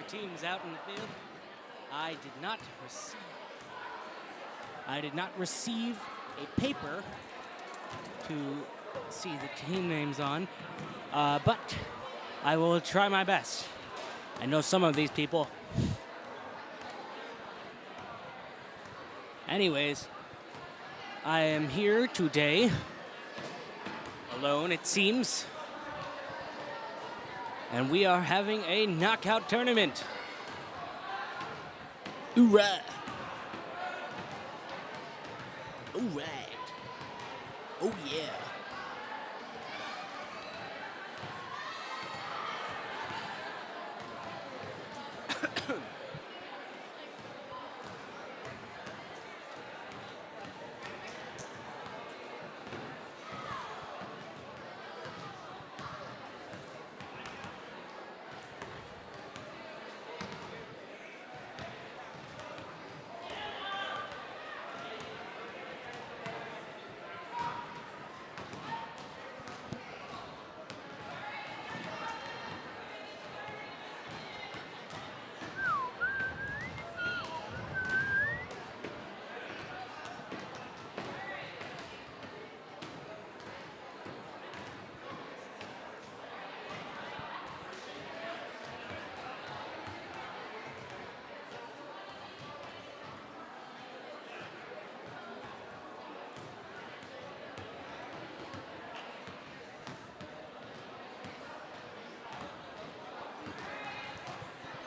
our teams out in the field. I did not receive a paper to see the team names on, but I will try my best. I know some of these people. Anyways, I am here today, alone it seems, and we are having a knockout tournament. Hoorah! Alright. Oh yeah.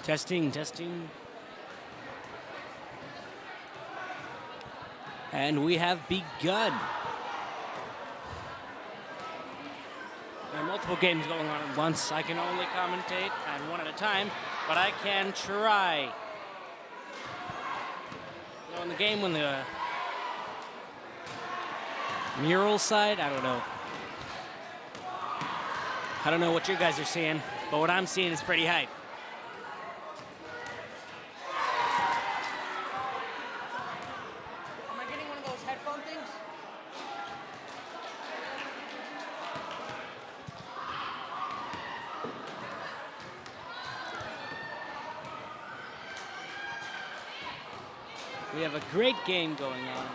Testing, testing. And we have begun. There are multiple games going on at once. I can only commentate on one at a time, but I can try. You know, in the game when the mural side, I don't know. I don't know what you guys are seeing, but what I'm seeing is pretty hype. We have a great game going on.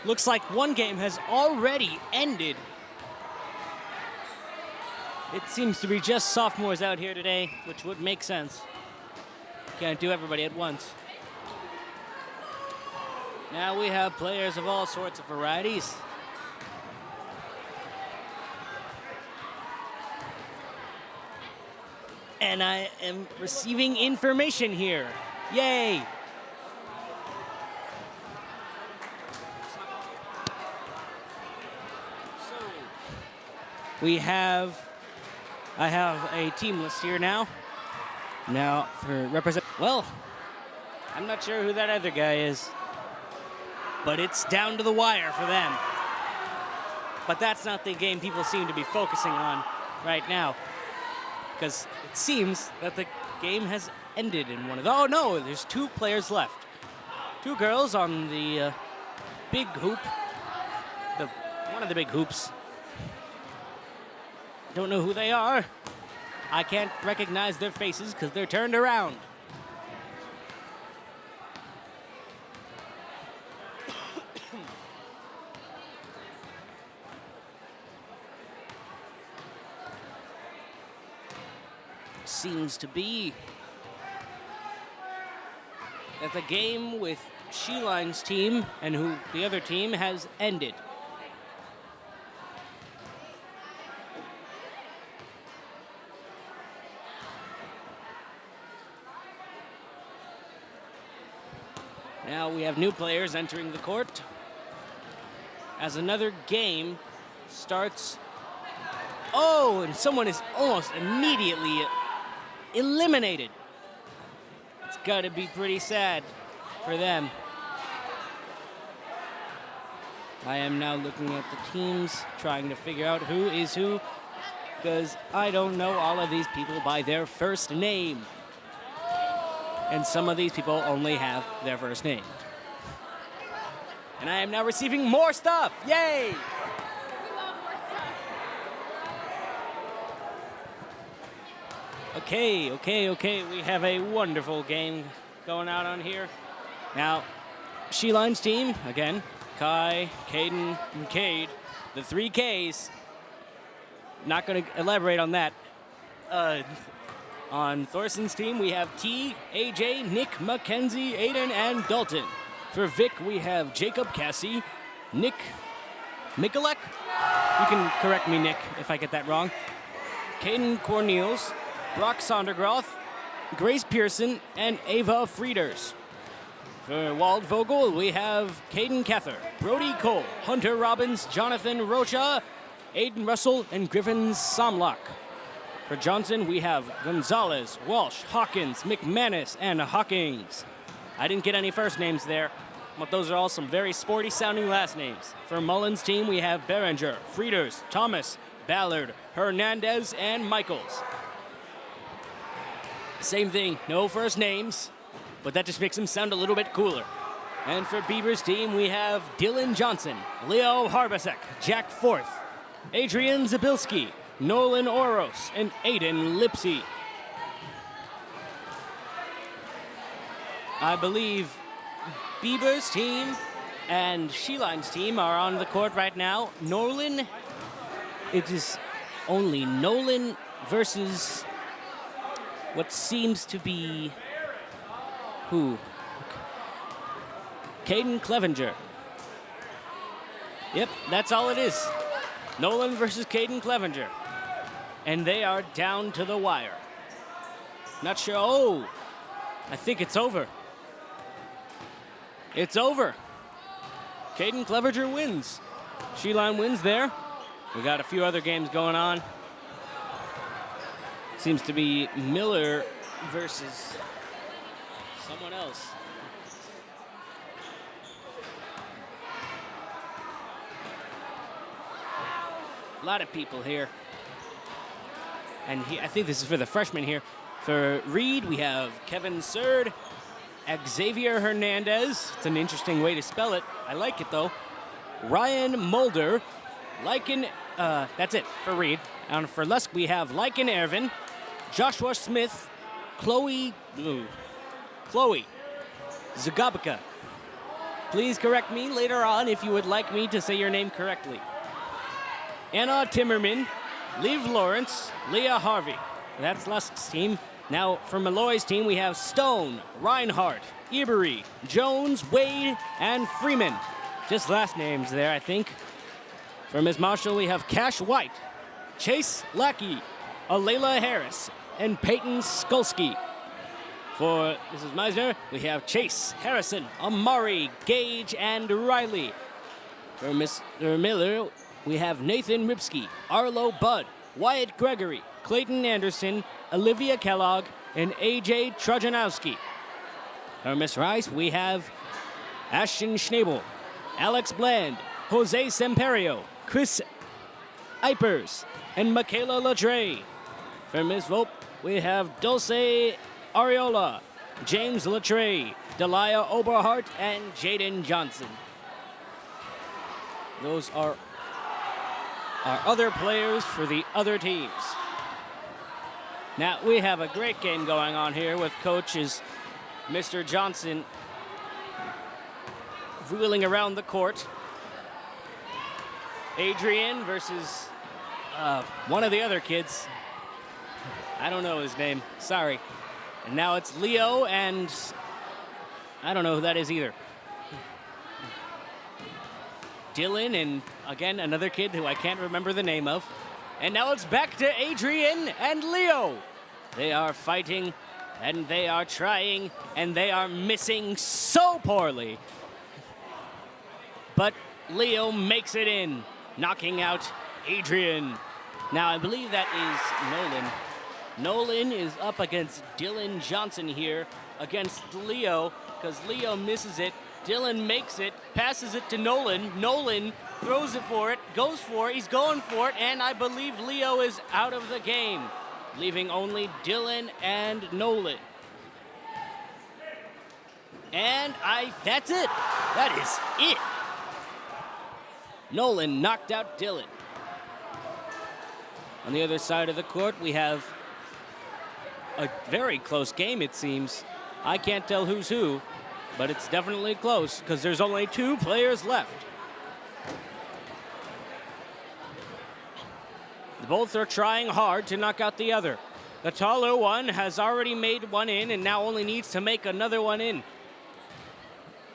Looks like one game has already ended. It seems to be just sophomores out here today, which would make sense. Can't do everybody at once. Now we have players of all sorts of varieties. And I am receiving information here. Yay! I have a team list here now. Now for well, I'm not sure who that other guy is, but it's down to the wire for them. But that's not the game people seem to be focusing on right now, because it seems that the game has ended in one of the, oh no, there's two players left. Two girls on the big hoop, one of the big hoops. Don't know who they are. I can't recognize their faces because they're turned around. Seems to be that the game with She-Line's team and who the other team has ended. Now we have new players entering the court as another game starts. Oh, and someone is almost immediately eliminated. It's got to be pretty sad for them. I am now looking at the teams, trying to figure out who is who, because I don't know all of these people by their first name. And some of these people only have their first name. And I am now receiving more stuff. Yay! Okay. We have a wonderful game going out on here. Now, She-Line's team, again, Kai, Caden, and Cade, the 3 Ks. Not going to elaborate on that. On Thorson's team, we have T, AJ, Nick, Mackenzie, Aiden, and Dalton. For Vic, we have Jacob, Cassie, Nick, Mikulek. You can correct me, Nick, if I get that wrong. Caden Cornels, Brock Sondergroth, Grace Pearson, and Ava Frieders. For Waldvogel, we have Caden Cather, Brody Cole, Hunter Robbins, Jonathan Rocha, Aiden Russell, and Griffin Somlock. For Johnson, we have Gonzalez, Walsh, Hawkins, McManus, and Hawkins. I didn't get any first names there, but those are all some very sporty sounding last names. For Mullins' team, we have Berenger, Frieders, Thomas, Ballard, Hernandez, and Michaels. Same thing, no first names, but that just makes them sound a little bit cooler. And for Bieber's team, we have Dylan Johnson, Leo Harbasek, Jack Forth, Adrian Zabilski, Nolan Oros, and Aiden Lipsy. I believe Bieber's team and She-Line's team are on the court right now. Nolan, it is only Nolan versus what seems to be who? Caden Clevenger. Yep, that's all it is. Nolan versus Caden Clevenger. And they are down to the wire. Not sure. Oh, I think it's over. It's over. Caden Clevenger wins. She-Line wins there. We got a few other games going on. Seems to be Miller versus someone else. A lot of people here. And I think this is for the freshmen here. For Reed, we have Kevin Surd, Xavier Hernandez. It's an interesting way to spell it. I like it, though. Ryan Mulder, Lycan, that's it for Reed. And for Lusk, we have Lycan Ervin, Joshua Smith, Chloe Zagabika. Please correct me later on if you would like me to say your name correctly. Anna Timmerman, Liv Lawrence, Leah Harvey. That's Lusk's team. Now, for Malloy's team, we have Stone, Reinhardt, Ebery, Jones, Wade, and Freeman. Just last names there, I think. For Miss Marshall, we have Cash White, Chase Lackey, Alayla Harris, and Peyton Skulski. For Mrs. Meisner, we have Chase, Harrison, Amari, Gage, and Riley. For Mr. Miller, we have Nathan Ripsky, Arlo Budd, Wyatt Gregory, Clayton Anderson, Olivia Kellogg, and AJ Trojanowski. For Miss Rice, we have Ashton Schnabel, Alex Bland, Jose Semperio, Chris Eipers, and Michaela Ladre. For Miss Volpe, we have Dulce Ariola, James Latre, Delia Oberhart, and Jaden Johnson. Those are our other players for the other teams. Now, we have a great game going on here with coaches Mr. Johnson wheeling around the court. Adrian versus one of the other kids. I don't know his name, sorry. And now it's Leo and I don't know who that is either. Dylan and, again, another kid who I can't remember the name of. And now it's back to Adrian and Leo. They are fighting, and they are trying, and they are missing so poorly. But Leo makes it in, knocking out Adrian. Now, I believe that is Nolan. Nolan is up against Dylan Johnson here against Leo, because Leo misses it. Dylan makes it, passes it to Nolan. Nolan throws it for it, goes for it, he's going for it, and I believe Leo is out of the game, leaving only Dylan and Nolan. And that's it. That is it. Nolan knocked out Dylan. On the other side of the court, we have a very close game, it seems. I can't tell who's who, but it's definitely close because there's only 2 players left. Both are trying hard to knock out the other. The taller one has already made one in and now only needs to make another one in.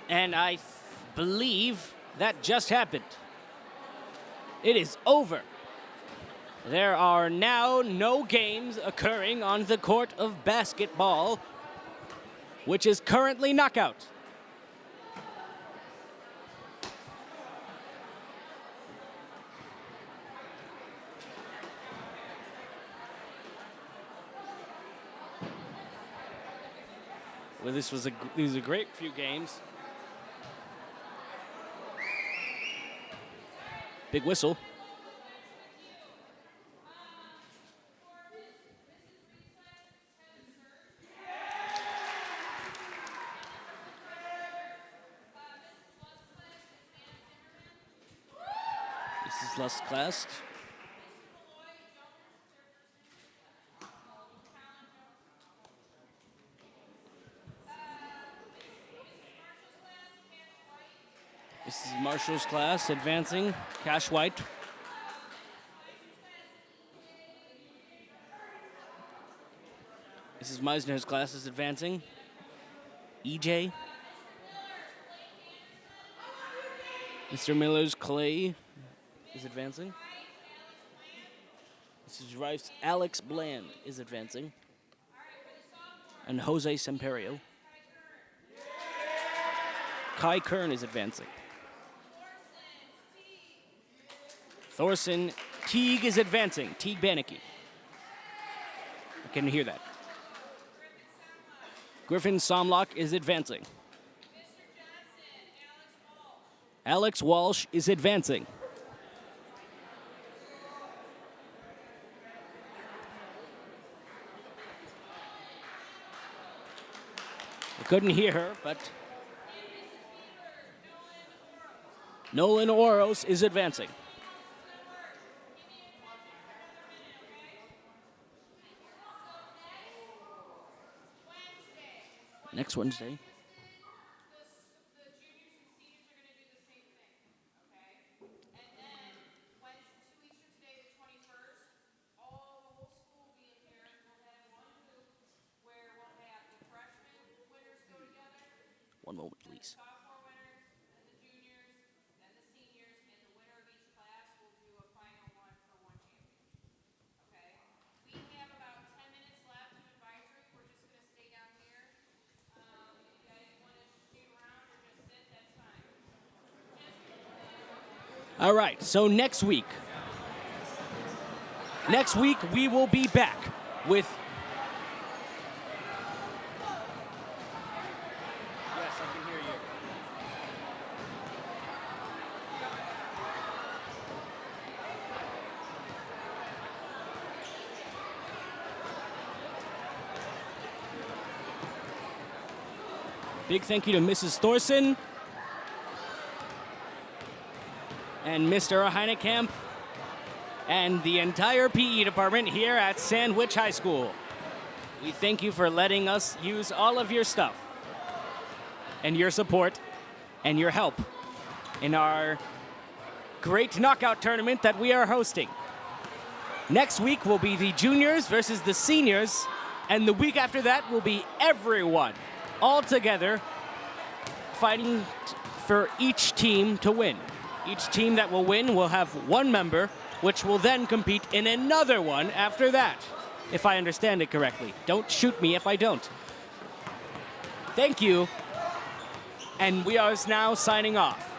And I believe that just happened. It is over. There are now no games occurring on the court of basketball, which is currently knockout. Well, these was a great few games. Big whistle. This is last class. This is Marshall's class advancing. Cash White. This is Meisner's class is advancing. EJ. Mr. Miller's Clay is advancing. This is Rife's Alex Bland is advancing. And Jose Semperio. Kai Kern is advancing. Thorson Teague is advancing. Teague Bannicky. I can hear that. Griffin Somlock is advancing. Alex Walsh is advancing. I couldn't hear her, but Nolan Oros is advancing. Next Wednesday. One moment, please. All right, so next week we will be back with... Yes, I can hear you. Big thank you to Mrs. Thorson and Mr. Heinekamp and the entire PE department here at Sandwich High School. We thank you for letting us use all of your stuff and your support and your help in our great knockout tournament that we are hosting. Next week will be the juniors versus the seniors, and the week after that will be everyone all together fighting for each team to win. Each team that will win will have one member, which will then compete in another one after that, if I understand it correctly. Don't shoot me if I don't. Thank you, and we are now signing off.